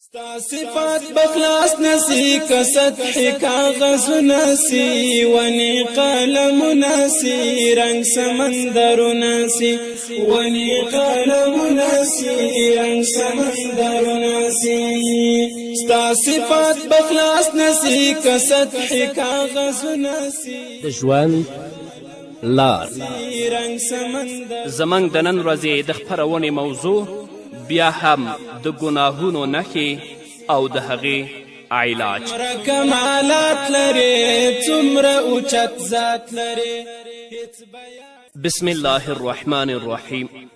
ستا صفات بخلاص نسی کسطح کاغذ نسی ونی قلم نسی رنگ سمندر نسی ونی قلم نسی رنگ سمندر نسی ستا صفات بخلاص نسی کسطح کاغذ نسی د ژوند لار زموږ د نن ورځې د خپرونې موضوع بیا هم د ګناهونو نښې او د هغې علاج. کمالات لري څومره اوچت ذات لري. بسم الله الرحمن الرحيم.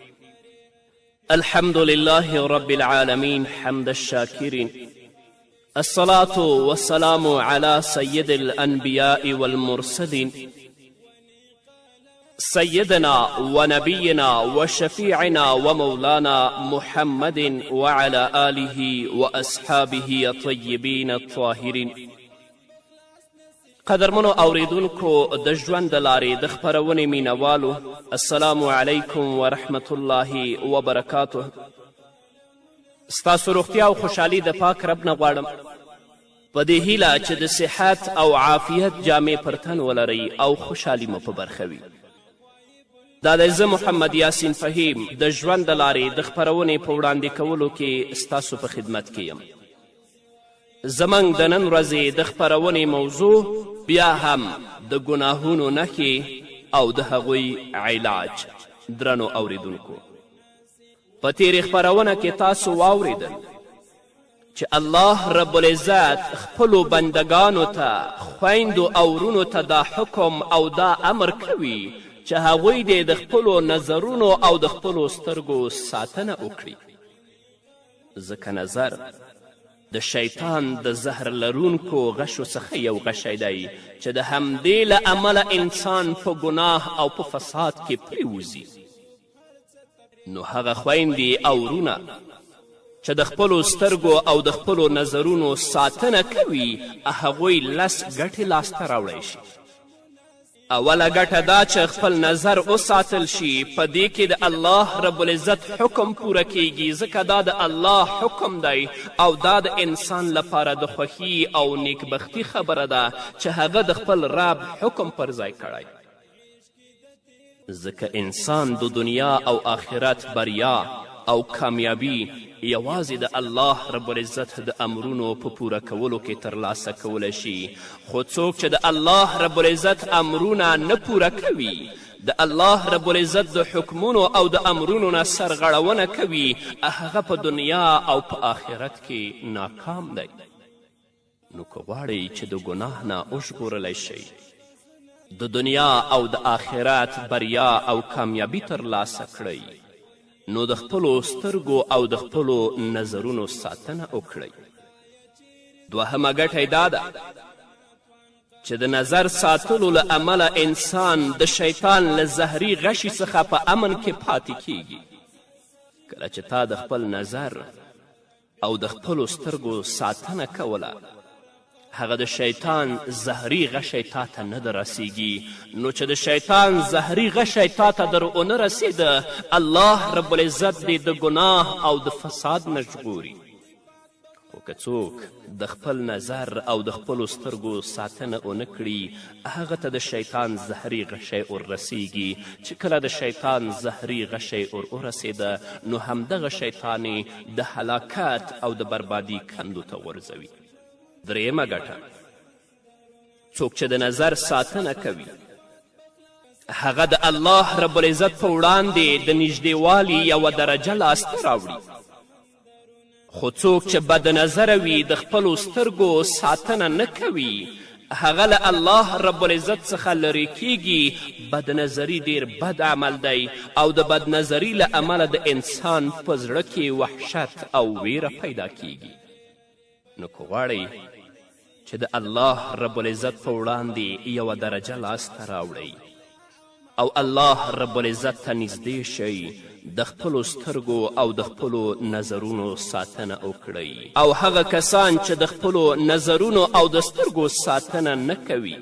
الحمد لله رب العالمين حمد الشاكرين. الصلاة والسلام على سيد الأنبياء والمرسلين سيدنا ونبينا وشفيعنا ومولانا محمد وعلى آله وأصحابه الطيبين الطاهرين. قدرمنو اوریدونکو د ژوند د لارې د خپرونې مینوالو، السلام علیکم ورحمة الله وبرکاته. ستاسو روغتیا او خوشحالي د پاک رب نه غواړم، په دې هیله چې د صحت او عافیت جامې پر تن ولرئ او خوشحالي مو په برخه وي. دا دی زه محمد یاسین فهیم د ژوند د لارې د خپرونې په وړاندې کولو کې ستاسو په خدمت کې یم. زموږ د نن ورځې د خپرونې موضوع بیا هم د ګناهونو نښې او د هغوی علاج. درنو اوریدونکو، په تیرې خپرونه کې تاسو واوریدل چې الله رب العزت خپلو بندگانو ته، خویندو او ورونو ته دا حکم او دا امر کوي چې هغوی دې د خپلو نظرونو او د خپلو سترګو ساتنه وکړي، ځکه نظر د شیطان د زهر لرونکو غشو څخه یو غشی دی چې د همدې له امله انسان په ګناه او په فساد کې پریوځي. نو هغه خویندې او ورونه چې د خپلو سترګو او د خپلو نظرونو ساتنه کوي، هغوی 10 ګټې لاسته راوړی شي. اوله ګټه دا چې خپل نظر وساتل شي، په دې کې د الله رب العزت حکم پوره کیږي، ځکه دا د الله حکم دی او دا د انسان لپاره د خوښي او نیکبختي خبره ده چې هغه د خپل رب حکم پر ځای کړی، ځکه انسان د دنیا او آخرت بریا او کامیابی یوازې د الله رب العزت د امرونو په پوره کولو کې ترلاسه کولی شي. خو څوک چې د الله رب العزت امرونه نه پوره کوي، د الله رب العزت د حکمونو او د امرونو نه سرغړونه کوي، هغه په دنیا او په آخرت کې ناکام دی. نو که غواړئ چې د ګناه نه وژغورلی شئ، د دنیا او د آخرت بریا او کامیابي ترلاسه کړئ، نو د خپلو سترګو او د خپلو نظرونو ساتنه وکړئ. دوهمه ګټه دا ده چې د نظر ساتلو له امله انسان د شیطان له زهري غشي څخه په امن کې پاتې کیږي. کله چې تا د خپل نظر او د خپلو سترګو ساتنه کوله، هغه د شیطان زهري غشی تا ته نه در رسیږي. نو چې د شیطان زهري غشی تا ته در ونه رسیده، الله رب العزت دې د ګناه او د فساد نه ژغوري. خو که څوک د خپل نظر او د خپلو سترګو ساتنه ونه کړي، هغه ته د شیطان زهري غشی ور رسیږي، چې کله د شیطان زهري غشی ور ورسېده، نو همدغه شیطان د هلاکت او د بربادي کندو ته ورځوي. درېیمه ګټه، څوک چې د نظر ساتنه کوي، هغه د الله رب العزت په وړاندې د نږدېوالي یوه درجه لاسته راوړي. خو څوک چې بد نظره وي، د خپلو سترګو ساتنه نه کوي، هغه له الله رب العزت څخه لرې کیږي. بد نظري ډیر بد عمل دی او د بد نظري له امله د انسان په زړه کې وحشت او ویره پیدا کیږي. نو که غواړئ چې د الله رب العزت په وړاندې یوه درجه لاسته راوړئ او الله رب العزت ته نږدې شئ، د خپلو سترګو او د خپلو نظرونو ساتنه وکړئ. او هغه کسان چې د خپلو نظرونو او د سترګو ساتنه نه کوي،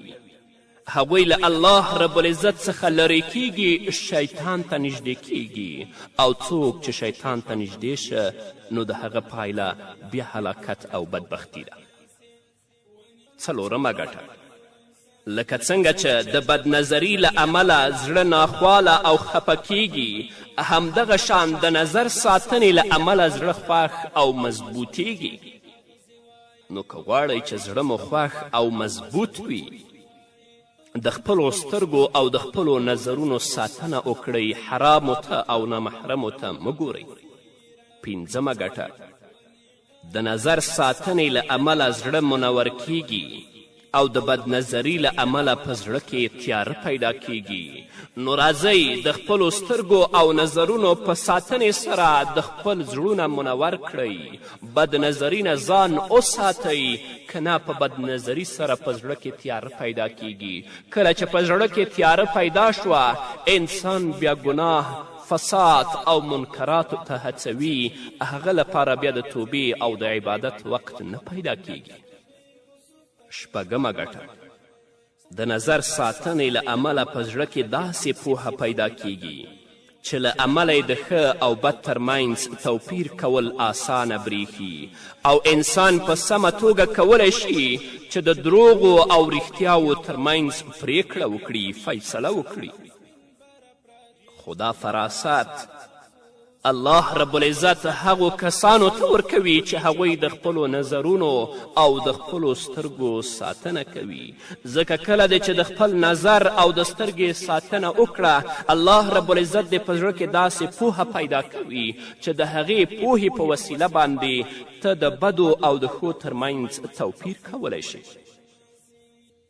هغوی له الله رب العزت څخه لرې کیږي، شیطان ته نږدې کیږي، او څوک چې شیطان ته نږدې شه نو د هغه پایله بیا هلاکت او بدبختي ده. څلورمه ګټه، لکه څنګه چې د بدنظري له امله زړه ناخواله او خفه کیږي، همدغه شان د نظر ساتنې له امله زړه خوښ او مضبوطیږي. نو که غواړئ چې زړه مو خوښ او مضبوط وي، د خپلو سترګو او د خپلو نظرونو ساتنه وکړئ، حرامو ته او نامحرمو ته مه ګورئ. پنځمه ګټه، د نظر ساتنې له امله زړه منور کیږي او د بدنظري له امله په زړه کې تیاره پیدا کیږي. نو راځئ د خپلو سترګو او نظرونو په ساتنې سره د خپل زړونه منور کړئ. بدنظري نه ځان وساتئ، که نه په بدنظري سره په زړه کې تیاره پیدا کیږي. کله چې په زړه کې تیاره پیدا شوه، انسان بیا ګناه، فساد او منکراتو ته هڅوي، هغه لپاره بیا د توبې او د عبادت وقت نه پیدا کیږي. شپږمه ګټه، د نظر ساتنې له امله په زړه کې داسې پوهه پیدا کیږي چې له امله یې د ښه او بد ترمنځ توپیر کول آسانه بریښي، او انسان په سمه توګه کولی شي چې د دروغو او رښتیاوو ترمنځ پریکړه وکړي، فیصله وکړي. خو دا فراست الله رب العزت هغو کسانو ته ورکوي چې هغوی د خپلو نظرونو او د خپلو سترګو ساتنه کوي. ځکه کله دی چې د خپل نظر او د سترګې ساتنه وکړه، الله رب العزت دې په زړه کې داسې پوهه پیدا کوي چې د هغې پوهې په وسیله باندې ته د بدو او د ښو ترمنځ توپیر کولی شي.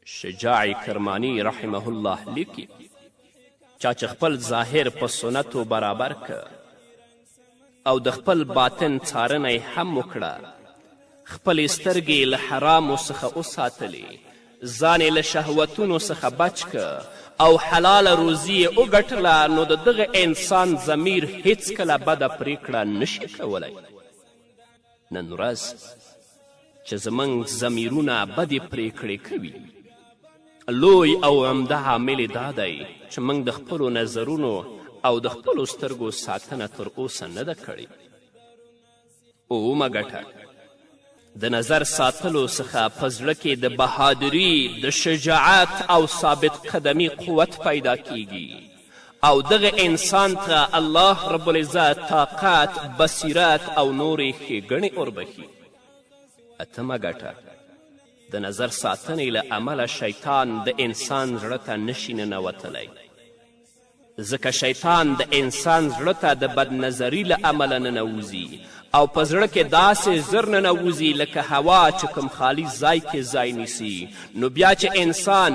شجاع کرمانی رحمه الله لیکي، چا چې خپل ظاهر په سنتو برابر که او د خپل باطن څارنه هم وکړه، خپلې سترګې له حرامو څخه وساتلې، ځان له شهوتونو څخه بچ که او حلاله روزي یې وګټله، نو د دغه انسان ضمیر هیڅکله بده پریکړه نشي کولی. نن ورځ چې زموږ ضمیرونه بدې پریکړې کوي، لوی او عمده عامل دا دی چې موږ د خپلو نظرونو او د خپلو سترګو ساتنه تر اوسه نه ده کړې. اومه ګټه، د نظر ساتلو څخه په زړه کې د بهادري، د شجاعت او ثابت قدمي قوت پیدا کیږي، او دغه انسان ته الله رب العزت طاقت، بصیرت او نورې ښېګڼې وربخي. اتمه ګټه، د نظر ساتنې له امله شیطان د انسان زړه ته نشي ننوتلی، ځکه شیطان د انسان زړه ته د بدنظري له امله ننوځي او په زړه کې داسې زر ننوځي لکه هوا چې کوم خالي ځای کې ځای نیسي. نو بیا چې انسان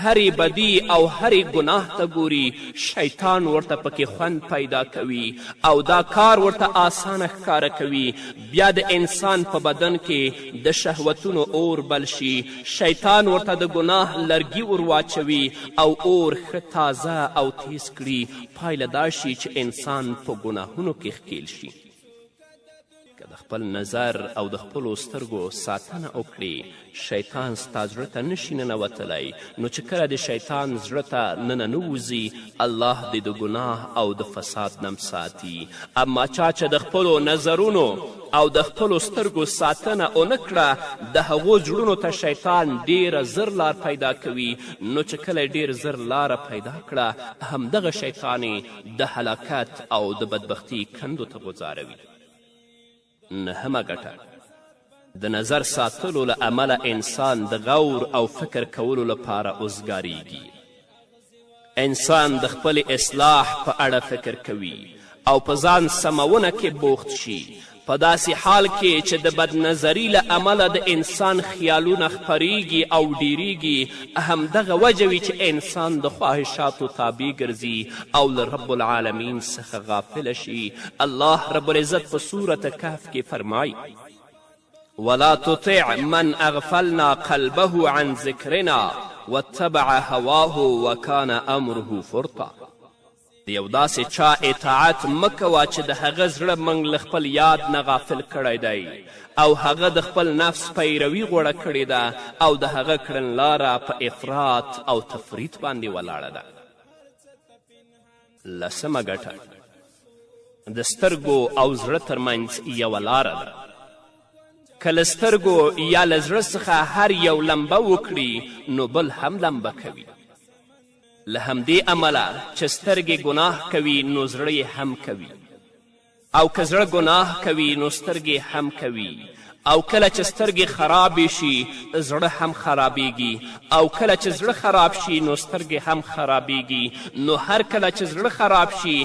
هرې بدي او هرې ګناه ته ګوري، شیطان ورته پکې خوند پیدا کوي او دا کار ورته آسانه ښکاره کوي. بیا د انسان په بدن کې د شهوتونو اور بل شي، شیطان ورته د ګناه لرګي ور واچوي او اور ښه تازه او تیز کړي. پایله دا شي چې انسان په ګناهونو کې ښکیل شي. که د خپل نظر او د خپلو سترګو ساتنه وکړي، شیطان ستا زړه ته نشي ننوتلی. نو چې کله د شیطان زړه ته ننوځي، الله دې د ګناه او د فساد نم ساتي. اما چا چې د خپلو نظرونو او د خپلو سترګو ساتنه ونه کړه، د هغو زړونو ته شیطان ډیره زر لار پیدا کوي. نو چې کله ډیر زر لاره پیدا کړه، همدغه شیطان د هلاکت او د بدبختي کندو ته غځاروي. نهمه ګټه، د نظر ساتلو له امله انسان د غور او فکر کولو لپاره اوزګاریږي. انسان د خپل اصلاح په اړه فکر کوي او په ځان سمونه کې بوخت شي. په داسې حال کې چې د بدنظري له امله د انسان خیالونه خپریږي او ډیریږي، همدغه وجه وي چې انسان د خواهشاتو تابع ګرځي او له رب العالمین څخه غافله شي. الله رب العزت په سورة کهف کې فرمایي: ولا تطع من اغفلنا قلبه عن ذکرنا واتبع هواه وکان امره فرطا. د یو داسې چا اطاعت مه کوه چې د هغه زړه موږ له خپل یاد نه غافل کړی دی او هغه د خپل نفس پیروي غوړه کړې ده او د هغه کړنلاره په افراط او تفریط باندې ولاړه ده. 10مه ګټه د سترګو او زړه ترمنځ یوه لاره ده. که له سترګو یا له زړه څخه هر یو لمبه وکړي نو بل هم لمبه کوي. له همدې امله چې سترګې ګناه کوي نو زړه یې هم کوي او که زړه ګناه کوي نو سترګې هم کوي او کله چې سترګې خرابې شي زړه هم خرابیږي او کله چې زړه خراب شي نو سترګې هم خرابیږي. نو هر کله چې زړه خراب شي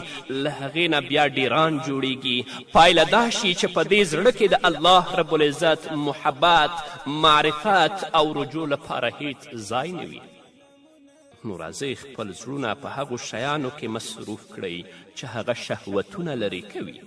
له هغې نه بیا ډیران جوړیږي. پایله دا شي چې په دې زړه کې د الله رب العزت محبت، معرفت او رجوع لپاره هیڅ ځای نه وي. نو راځئ خپل زړونه په هغو شیانو کې مصروف کړئ چې هغه شهوتونه لرې کوي.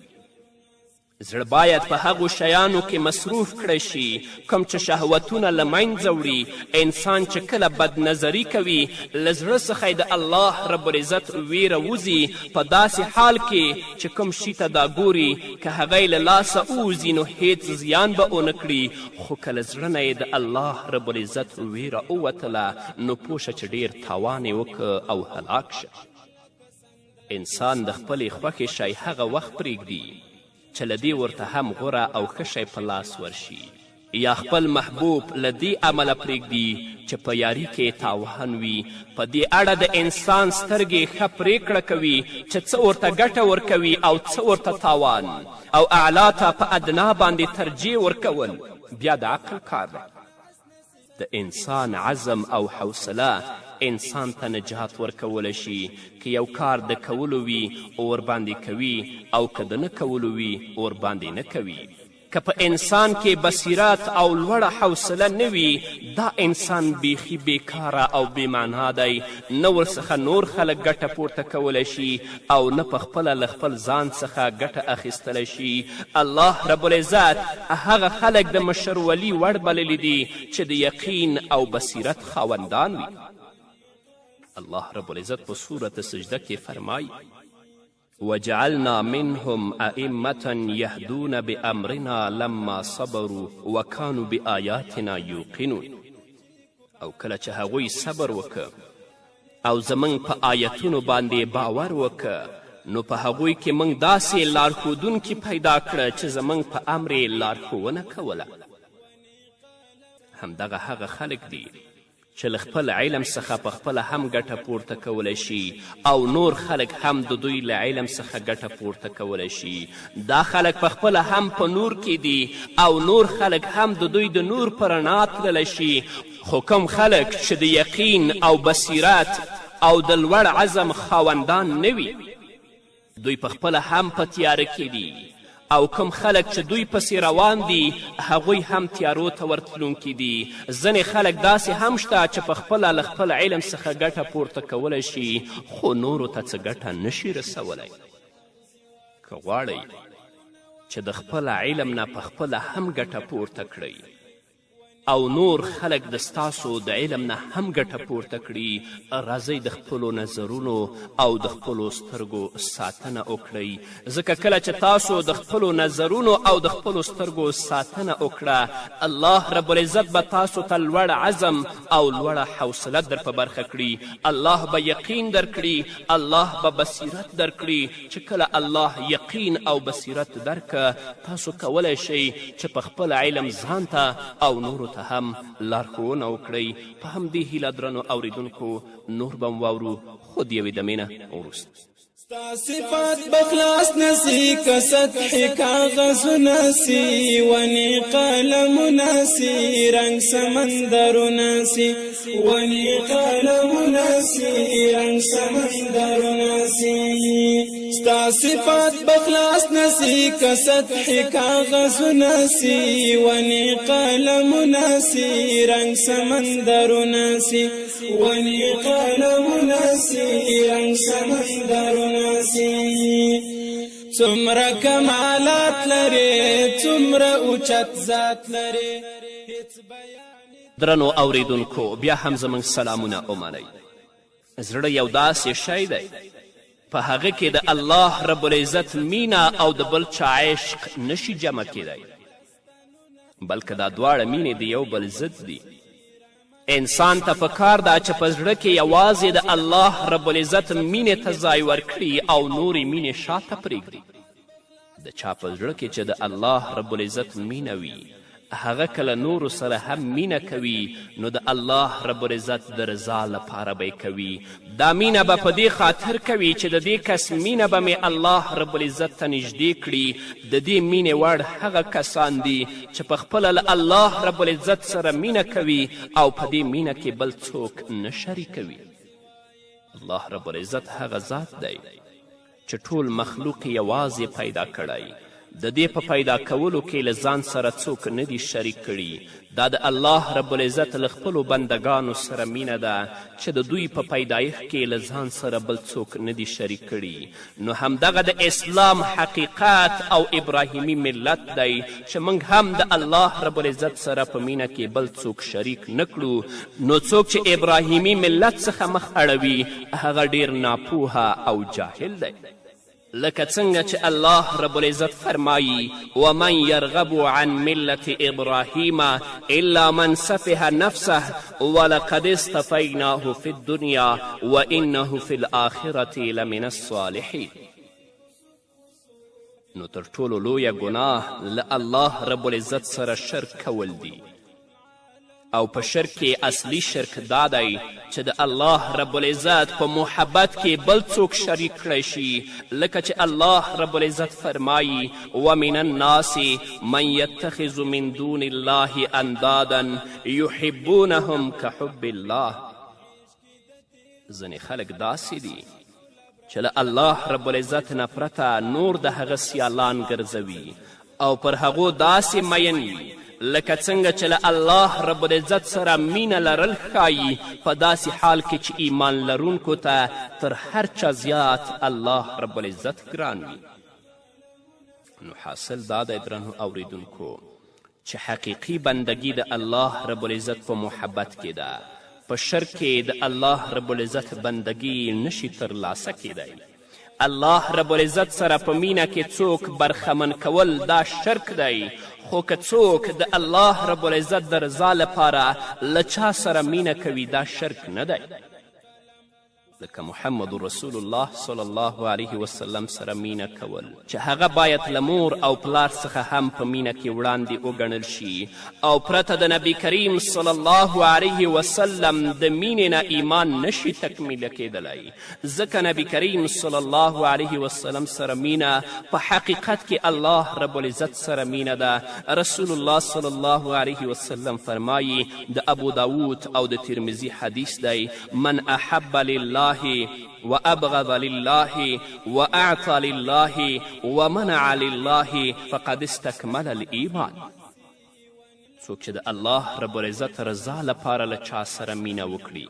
زړه باید په هغو شیانو کې مصروف کړی شي کوم چې شهوتونه له منځه وړي. انسان چې کله بدنظري کوي له زړه څخه د الله رب العزت ویره وځي په داسې حال کې چې کوم شي ته دا ګوري که هغه یې له لاسه ووځي نو هیڅ زیان به ونه کړي، خو که له زړه نه یې د الله رب العزت ویره ووتله نو پوه شه چې ډېر تاوان یې وکړه او هلاک شه. انسان د خپلې خوښې شی هغه وخت پرېږدي چې له دې ورته هم غوره او ښه شی په لاس ورشي، یا خپل محبوب له دې عمله پرېږدي چې په یاري کې تاوان وي. په دې اړه د انسان سترګې ښه پرېکړه کوي چې څه ورته ګټه ورکوي او څه ورته تاوان، او اعلا ته په ادنا باندې ترجیح ورکول بیا د عقل کار دی. د انسان عزم او حوصله انسان ته نجات ورکولی شي. که یو کار د کولو وي ورباندې کوي او که د نه کولو وي ورباندې نه کوي. که په انسان کې بصیرت او لوړه حوصله نه وي دا انسان بیخي بیکاره او بېمعنا دی. نه ورڅخه نور خلک ګټه پورته کولی شي او نه په خپله له خپل ځان څخه ګټه اخیستلی شي. الله رب العزت هغه خلک د مشرولي وړ بللی دي چې د یقین او بصیرت خاوندان وي. الله رب العزت په سورة سجده کې فرمایي وجعلنا منهم أئمة يهدون بأمرنا لما صبروا وكانوا بآياتنا يوقنون. او کله چې هغوی صبر وکړه او زموږ په آیتونو باندې باور وکړه نو په هغوی کې موږ داسې لارښودونکي پیدا کړه چې زموږ په امر یې لارښوونه کوله. همدغه هغه خلک دي چې له خپل علم څخه په خپله هم ګټه پورته کولی شي او نور خلک هم د دوی له علم څخه ګټه پورته کولی شي. دا خلک په خپله هم په نور کې دي او نور خلک هم د دوی د نور په رڼا تللی شي. خو کوم خلک چې د یقین او بصیرت او د لوړ عزم خاوندان نه وي دوی په خپله هم په تیاره کې دي، او کوم خلک چې دوی پسې روان دي هغوی هم تیارو ته ورتلونکي دي. ځینې خلک داسې هم شته چې په خپله له خپل علم څخه ګټه پورته کولی شي خو نورو ته څه ګټه نشي رسولی. که غواړئ چې د خپل علم نه په خپله هم ګټه پورته کړئ او نور خلک د ستاسو د علم نه هم ګټه پورته کړي، راځئ د خپلو نظرونو او د خپلو سترګو ساتنه وکړئ. ځکه کله چې تاسو د خپلو نظرونو او د خپلو سترګو ساتنه وکړه الله رب العزت به تاسو ته لوړ عزم او لوړه حوصله در په برخه کړي. الله به یقین درکړي، الله به بصیرت درکړي. چې کله الله یقین او بصیرت درکه تاسو کولی شئ چې په خپل علم ځان ته او نورو ته هم لارښوونه وکړئ. په همدې هیله درنو اوریدونکو نور به واورو خو د یوې دمې نه وروسته. ستا صفات بخلاص نسی که سطح کاغذ نسی ونی قلم نسی رنگ سمندر نسی ونی قلم نسی رنگ سمندر نسی. ستا صفات بخلاص نسی که سطح کاغذ نسی ونی قلم نسی رنگ سمندر نسی ونی قلم نسی رنگ سمندر نسی. څومره کمالات لري څومره اوچت ذات لري. درنو اوریدونکو بیا هم زموږ سلامونه ومنئ. زړه یو داسې شی دی په هغه کې د الله رب العزت مینه او د بل چا عشق نشي جمع کیدی، بلکې دا دواړه مینې د یو بل ضد دي. انسان ته پکار ده چې په زړه کې یوازې د الله رب العزت مینې ته ځای ورکړي او نورې مینې شاته پرېږدي. د چا په زړه کې چې د الله رب العزت مینه وي، هغه کله نورو سره هم مینه کوي، نو د الله رب العزت د رضا لپاره به کوي. دا مینه به په دې خاطر کوي چې د دې کس مینه به مې الله رب العزت ته نږدې کړي. د دې مینې وړ هغه کسان دي چې په خپله له الله رب العزت سره مینه کوي او په دې مینه کې بل څوک نه شریکوي. الله رب العزت هغه ذات دی چې ټول مخلوق یوازې پیدا کړی. د دې په پیدا کولو کې له ځان سره څوک نه دي شریک کړي. دا د الله رب العزت له خپلو بندګانو سره مینه ده چې د دوی په پیدایښت کې له ځان سره بل څوک نه دي شریک کړي. نو همدغه د اسلام حقیقت او ابراهیمي ملت دی چې موږ هم د الله رب العزت سره په مینه کې بل څوک شریک نه کړو. نو څوک چې ابراهیمي ملت څخه مخ اړوي هغه ډیر ناپوهه او جاهل دی. لکه څنګه چې الله رب العزت فرمایی ومن یرغب عن ملت ابراهیم الا من سفه نفسه ولقد اصطفیناه فی الدنیا وانه فی الاخرة لمن الصالحین. نو تر ټولو لویه ګناه له الله رب العزت سره شرک کول دی، او په شرک کې اصلي شرک دا دی چې د الله رب العزت په محبت کې بل څوک شریک کړی شي. لکه چې الله رب العزت فرمایی ومن الناس من یتخذ من دون الله اندادا یحبونهم کحب الله. ځینې خلک داسې دي چې له الله رب العزت نه پرته نور د هغه سیالان ګرځوي او پر هغو داسې مین وي لکه څنګه چې له الله رب العزت سره مینه لرل ښایي، په داسې حال کې چې ایمان لرونکو ته تر هر چا زیات الله رب العزت ګران وي. نو حاصل دا دی درنو اوریدونکو چې حقیقي بندگی د الله رب العزت په محبت کې ده. په شرک کې د الله رب العزت بندگی نشي ترلاسه کیدی. الله رب العزت سره په مینه کې څوک برخمن کول دا شرک دی، خو که څوک د الله رب العزت د رضا لپاره له چا سره مینه کوي دا شرک نه دی. لکه محمد رسول الله صلی الله علیه وسلم سره مینه کول چې هغه باید له مور او پلار څخه هم په مینه کې وړاندې وګڼل شي، او پرته د نبی کریم صلی الله علیه وسلم د مینې نه ایمان نشي تکمیله کیدلی. ځکه نبی کریم صلی الله علیه وسلم سره مینه په حقیقت کې الله رب العزت سره مینه ده. رسول الله صلی الله علیه وسلم فرمایی، د ابو داود او د ترمذي حدیث دی، من احب لله وابغض لله واعطى لله ومنع لله فقد استكمل الایمان. څوک چې د الله رب العزت رضا لپاره له چا سره مینه وکړي،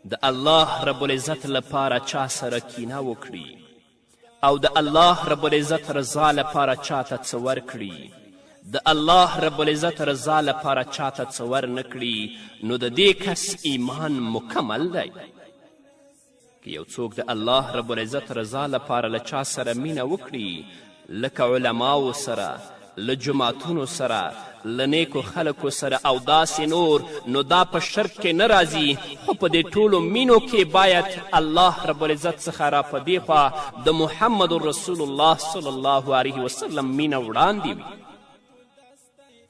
د الله رب العزت لپاره چا سره کینه وکړي، او د الله رب العزت رضا لپاره چاته څه ورکړي، د الله رب العزت رضا لپاره چاته څه ورنکړي، نو د دې کس ایمان مکمل دی. که یو څوک د الله رب العزت رضا لپاره له چا سره مینه وکړي، لکه علماو سره، له جماعتونو سره، له نیکو خلکو سره او داسې نور، نو دا په شرک کې نه راځي، خو په دې ټولو مینو کې باید الله رب العزت څخه را په دې خوا د محمد رسول الله صلی الله علیه وسلم مینه وړاندې وي.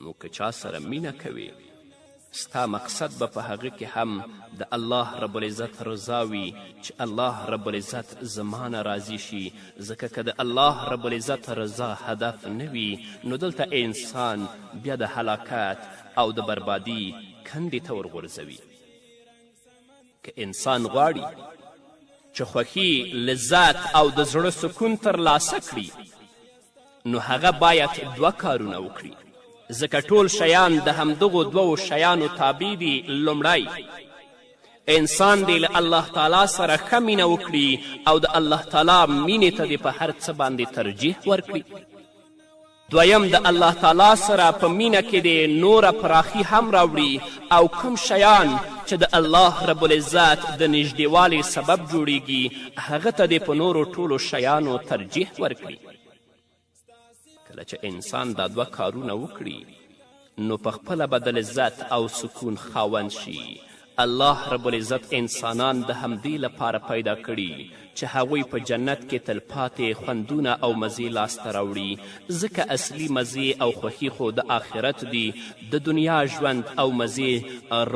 نو که چا سره مینه کوي، ستا مقصد به په هغه کې هم د الله رب العزت رضا وي چې الله رب العزت زمانه راضي شي. ځکه که د الله رب العزت رضا هدف نه وي، نو دلته انسان بیا د هلاکت او د بربادي کندې ته ورغورځوي. که انسان غواړي چې خوښي، لذت او د زړه سکون ترلاسه کړي، نو هغه باید دوه کارونه وکړي. ځکه ټول شیان د همدغو دوو شیانو تابع دي. لومړی انسان دی له الله تعالی سره ښه مینه وکړي او د الله تعالی مینې ته دې په هر څه باندې ترجیح ورکړي. دویم د الله تعالی سره په مینه کې د نوره پراخي هم راوړي او کوم شیان چې د الله رب العزت د نږدېوالي سبب جوړیږي هغه ته دې په نورو ټولو شیانو ترجیح ورکړي. کله چې انسان دا دوه کارونه وکړي نو پخپله به د لذت او سکون خاوند شي. الله رب العزت انسانان د همدې لپاره پیدا کړي چې هغوی په جنت کې تلپاتې خوندونه او مزې لاسته راوړي، ځکه اصلي مزې او خوښي خو د آخرت دي. د دنیا ژوند او مزې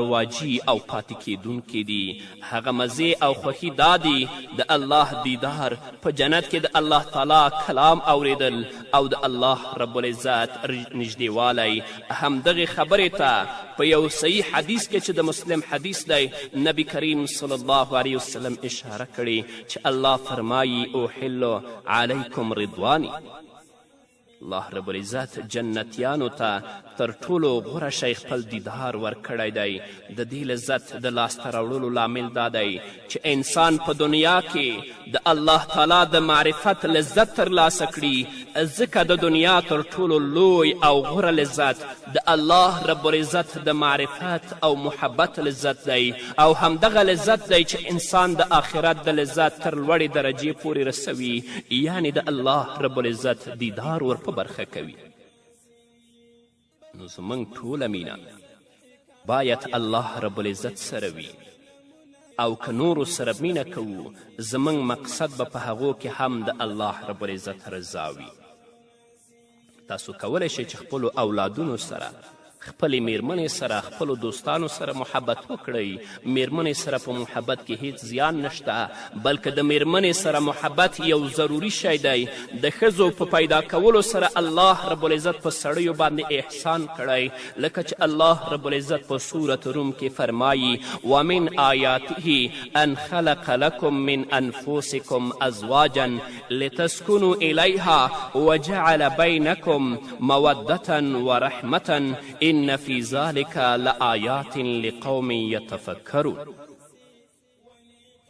رواجي او پاتې کیدونکي دي. هغه مزې او خوښي دا دي د الله دیدار، په جنت کې د الله تعالی کلام اوریدل او د الله رب العزت نږدېوالی. همدغې خبرې ته په یو صحیح حدیث کې چې د مسلم حدیث دی نبی کریم صلی الله علیه وسلم اشاره کړې چې الله فرمایی احل علیکم رضوانی. الله رب العزت جنتیانو ته تر ټولو غوره شی خپل دیدار ورکړی دی. د دې لذت د لاسته راوړلو لامل دا دی چې انسان په دنیا کې د الله تعالی د معرفت لذت ترلاسه کړي، ځکه د دنیا تر ټولو لوی او غوره لذت د الله رب العزت د معرفت او محبت لذت دی، او همدغه لذت دی چې انسان د آخرت د لذت تر لوړې درجې پورې رسوي، یعنی د الله رب العزت دیدار ور په برخه کوي. نو زموږ ټوله مینه باید الله رب العزت سره وي، او که نورو سره مینه کوو زموږ مقصد به په هغو کې هم د الله رب العزت رضا وي. تاسو کولی شئ چې خپلو اولادونو سره، خپلې میرمنې سره، خپلو دوستانو سره محبت وکړئ. میرمنې سره په محبت کې هیڅ زیان نشته، بلکې د میرمنې سره محبت یو ضروري شی دی. د ښځو په پیدا کولو سره الله رب العزت په سړیو باندې احسان کړی، لکه چې الله رب العزت په سورة روم کې فرمایي ومن آیاته ان خلق لکم من انفسکم ازواجا لتسکنوا الیها وجعل بینکم مودة ورحمة إن في ذلك لآيات لقوم يتفكرون.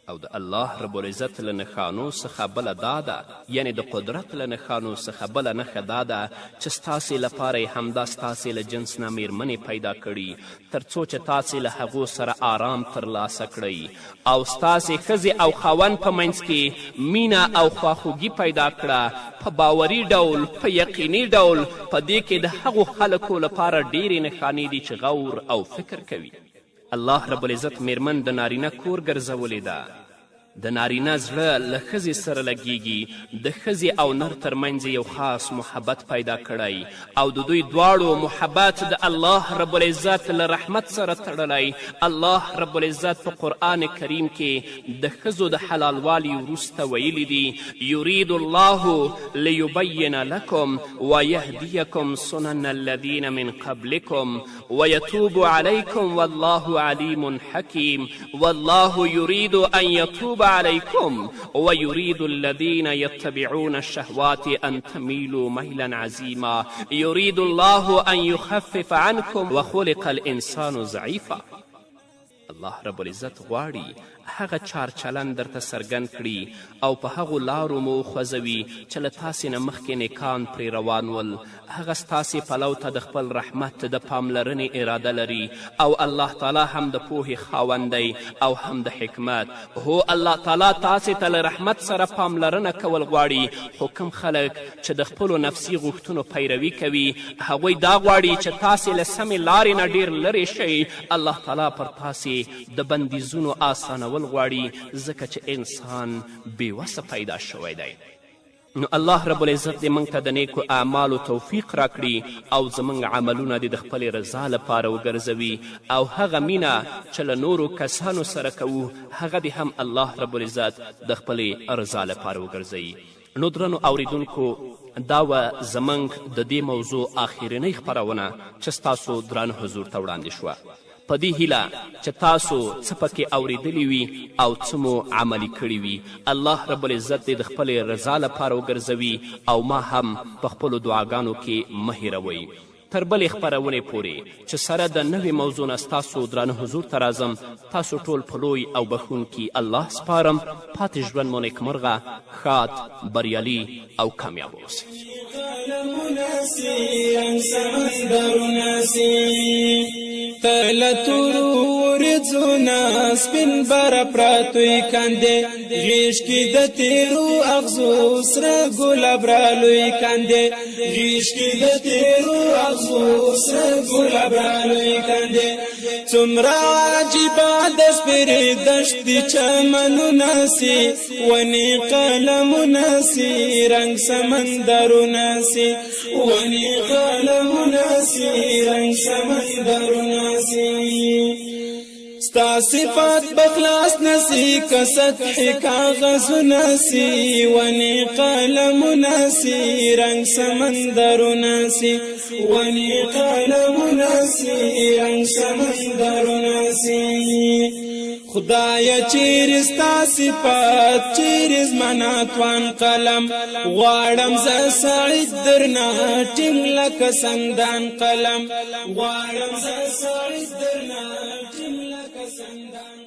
او د الله رب العزت له نښانو څخه بله دا ده، یعنې د قدرت له نښانو څخه بله نښه دا ده چې ستاسې لپاره یې همدا ستاسې له جنس نه میرمنې پیدا کړي تر څو چې تاسې له هغو سره آرام ترلاسه کړئ، او ستاسې ښځې او خاوند په منځ کې مینه او خواخوږي پیدا کړه په باوري ډول، په یقیني ډول. په دې کې د هغو خلکو لپاره ډیرې نښانې دي چې غور او فکر کوي. الله رب العزت میرمن د نارینه کور ګرځولې ده. د نارینه زړه له ښځې سره لګیږي، د ښځې او نر ترمنځ یو خاص محبت پیدا کړی، او د دوی دواړو محبت د الله رب العزت له رحمت سره تړلی. الله رب العزت په قرآن کریم کې د ښځو د حلالوالي وروسته ویلی دي یرید الله لیبین لکم ویهدیکم سنن الذین من قبلکم ویتوب علیکم والله علیم حکیم. والله یرید ان یتوب عليكم ويريد الذين يتبعون الشهوات أن تميلوا ميلا عظيما يريد الله أن يخفف عنكم وخلق الإنسان ضعيفا. الله رب العزت غواړي هغه چار چلند درته څرګند کړي او په هغو لارو مو خوځوي چې له تاسې نه مخکې نیکان پرې روان ول. هغه ستاسې پلو ته د خپل رحمت د پاملرنې اراده لري، او الله تعالی هم د پوهې خاوند دی او هم د حکمت. هو الله تعالی تاسې ته له رحمت سره پاملرنه کول غواړي، خو کوم خلک چې د خپلو نفسي غوښتنو پیروي کوي هغوی دا غواړي چې تاسې له سمې لارې نه ډیر لرې شئ. الله تعالی پر تاسې د بندیزونو آسانول غواړي، ځکه چې انسان بېوسه پیدا شوی دی. نو الله رب العزت دې موږ ته د نیکو اعمالو توفیق راکړي او زموږ عملونه دې د خپلې رضا لپاره وګرځوي، او هغه مینه چې له نورو کسانو سره کوو هغه دې هم الله رب العزت د خپلې رضا لپاره وګرځوي. نو درنو اوریدونکو، دا وه زموږ د دې موضوع آخرنۍ خپرونه چې ستاسو درانه حضور ته وړاندې شوه. په دې هیله چې تاسو څه پکې اوریدلی وي او څه مو عملي کړي وي. الله رب العزت دې د خپلې رضا لپاره وګرځوي او ما هم په خپلو دعاګانو کې مه هیروئ. تر بلې خپرونې پورې چې سره د نوې موضوع نه ستاسو درانه حضور ته راځم، تاسو ټول په لوی او بخښونکي الله سپارم. پاتې ژوند مو نیکمرغه، ښاد، بریالي او کامیاب اوسئ. ناسي رنگ سمندر ناسي تلتورو ورځونه سپین بر پراتوی کاندې غیش کې د تیرو اغزو سره ګلاب را لوی کاندې غیش کې د تیرو اغزو سره ګلاب را لوی کاندې څومره عجیبه د سپېرې دشتې چمنونه سي ونې قلمونه سي رنګ سمندرونه سي ونې قلمونه سي رنګ سمندرونه ستا صفات بخلاص نسی کسطح کاغذ نسی ونی قلم نسی رنگ سمندر نسی ونی قلم نسی رنگ سمندر نسی خدایا چیر ستا صفات چیر زمانا توان قلم غواړم ز سعید درنا ټینګ لکه سندان قلم غواړم ز سعید درنا ټینګ لکه سندان